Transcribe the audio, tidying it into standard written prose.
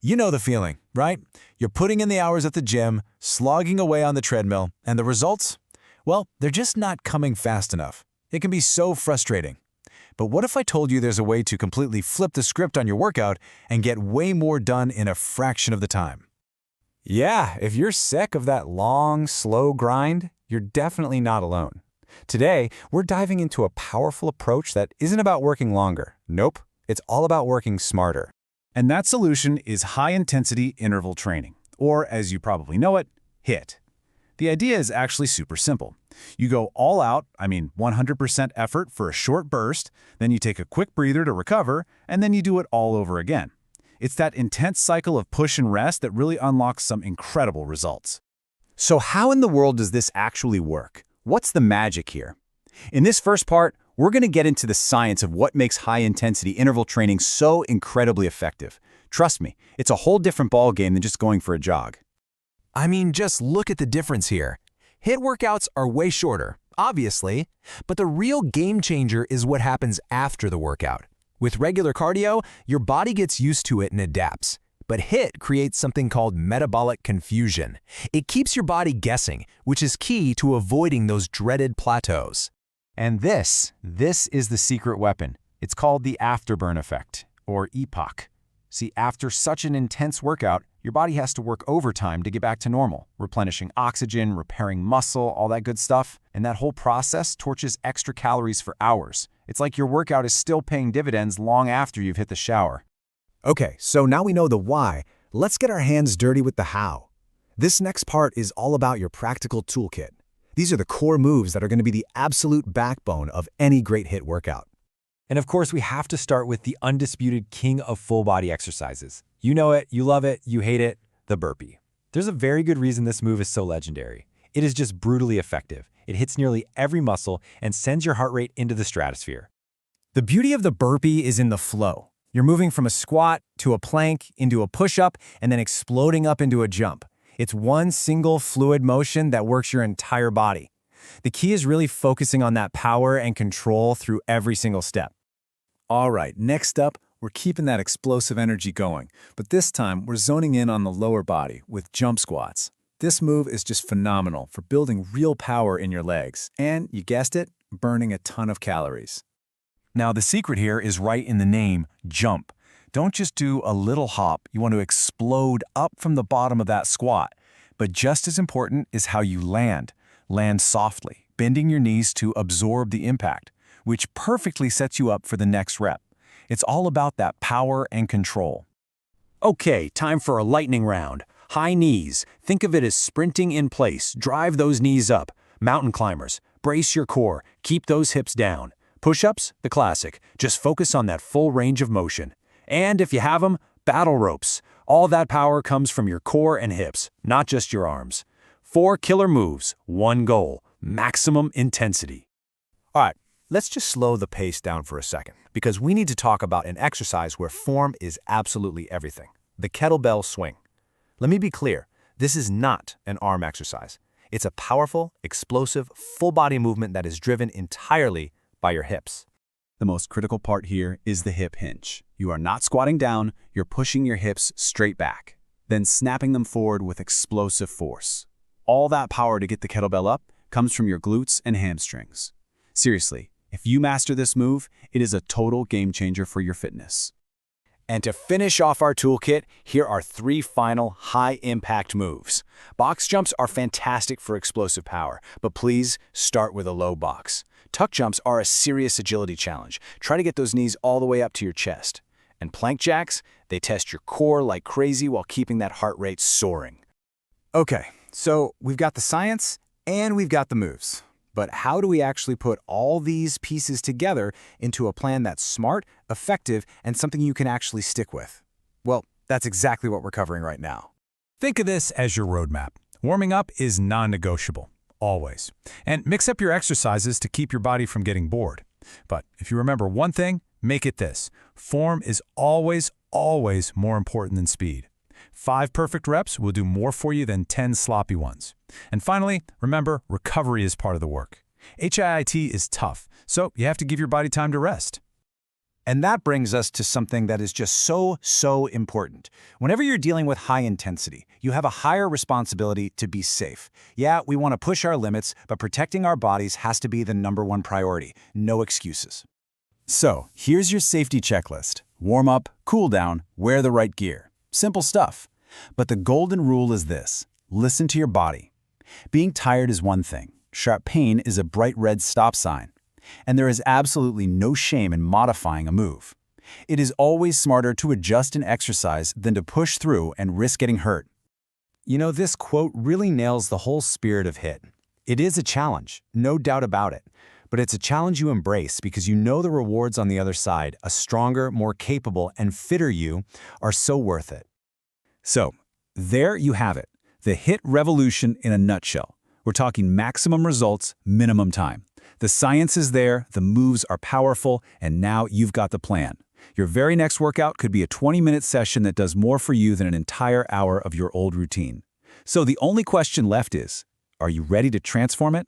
You know the feeling, right? You're putting in the hours at the gym, slogging away on the treadmill, and the results? Well, they're just not coming fast enough. It can be so frustrating. But what if I told you there's a way to completely flip the script on your workout and get way more done in a fraction of the time? Yeah, if you're sick of that long, slow grind, you're definitely not alone. Today, we're diving into a powerful approach that isn't about working longer. Nope, it's all about working smarter. And that solution is high-intensity interval training, or as you probably know it, HIIT. The idea is actually super simple. You go all out, 100% effort for a short burst, then you take a quick breather to recover, and then you do it all over again. It's that intense cycle of push and rest that really unlocks some incredible results. So how in the world does this actually work? What's the magic here? In this first part, we're going to get into the science of what makes high-intensity interval training so incredibly effective. Trust me, it's a whole different ballgame than just going for a jog. Just look at the difference here. HIIT workouts are way shorter, obviously, but the real game changer is what happens after the workout. With regular cardio, your body gets used to it and adapts. But HIIT creates something called metabolic confusion. It keeps your body guessing, which is key to avoiding those dreaded plateaus. And this is the secret weapon. It's called the Afterburn effect, or EPOC. See, after such an intense workout, your body has to work overtime to get back to normal, replenishing oxygen, repairing muscle, all that good stuff. And that whole process torches extra calories for hours. It's like your workout is still paying dividends long after you've hit the shower. Okay, so now we know the why. Let's get our hands dirty with the how. This next part is all about your practical toolkit. These are the core moves that are going to be the absolute backbone of any great HIIT workout. And of course, we have to start with the undisputed king of full-body exercises. You know it, you love it, you hate it, the burpee. There's a very good reason this move is so legendary. It is just brutally effective. It hits nearly every muscle and sends your heart rate into the stratosphere. The beauty of the burpee is in the flow. You're moving from a squat to a plank into a push-up and then exploding up into a jump. It's one single fluid motion that works your entire body. The key is really focusing on that power and control through every single step. All right, next up, we're keeping that explosive energy going, but this time we're zoning in on the lower body with jump squats. This move is just phenomenal for building real power in your legs and, you guessed it, burning a ton of calories. Now, the secret here is right in the name, jump. Don't just do a little hop. You want to explode up from the bottom of that squat. But just as important is how you land. Land softly, bending your knees to absorb the impact, which perfectly sets you up for the next rep. It's all about that power and control. Okay, time for a lightning round. High knees. Think of it as sprinting in place. Drive those knees up. Mountain climbers. Brace your core. Keep those hips down. Push-ups, the classic. Just focus on that full range of motion. And if you have them, battle ropes. All that power comes from your core and hips, not just your arms. 4 killer moves, 1 goal, maximum intensity. All right, let's just slow the pace down for a second, because we need to talk about an exercise where form is absolutely everything, the kettlebell swing. Let me be clear, this is not an arm exercise. It's a powerful, explosive, full-body movement that is driven entirely by your hips. The most critical part here is the hip hinge. You are not squatting down, you're pushing your hips straight back, then snapping them forward with explosive force. All that power to get the kettlebell up comes from your glutes and hamstrings. Seriously, if you master this move, it is a total game changer for your fitness. And to finish off our toolkit, here are 3 final high-impact moves. Box jumps are fantastic for explosive power, but please start with a low box. Tuck jumps are a serious agility challenge. Try to get those knees all the way up to your chest. And plank jacks, they test your core like crazy while keeping that heart rate soaring. Okay, so we've got the science and we've got the moves. But how do we actually put all these pieces together into a plan that's smart, effective, and something you can actually stick with? Well, that's exactly what we're covering right now. Think of this as your roadmap. Warming up is non-negotiable, always. And mix up your exercises to keep your body from getting bored. But if you remember one thing, make it this. Form is always, always more important than speed. 5 perfect reps will do more for you than 10 sloppy ones. And finally, remember, recovery is part of the work. HIIT is tough, so you have to give your body time to rest. And that brings us to something that is just so important. Whenever you're dealing with high intensity, you have a higher responsibility to be safe. Yeah, we want to push our limits, but protecting our bodies has to be the #1 priority. No excuses. So, here's your safety checklist. Warm up, cool down, wear the right gear. Simple stuff. But the golden rule is this: listen to your body. Being tired is one thing. Sharp pain is a bright red stop sign. And there is absolutely no shame in modifying a move. It is always smarter to adjust an exercise than to push through and risk getting hurt. You know, this quote really nails the whole spirit of HIIT. It is a challenge, no doubt about it. But it's a challenge you embrace because you know the rewards on the other side, a stronger, more capable, and fitter you, are so worth it. So, there you have it. The HIIT revolution in a nutshell. We're talking maximum results, minimum time. The science is there, the moves are powerful, and now you've got the plan. Your very next workout could be a 20-minute session that does more for you than an entire hour of your old routine. So the only question left is, are you ready to transform it?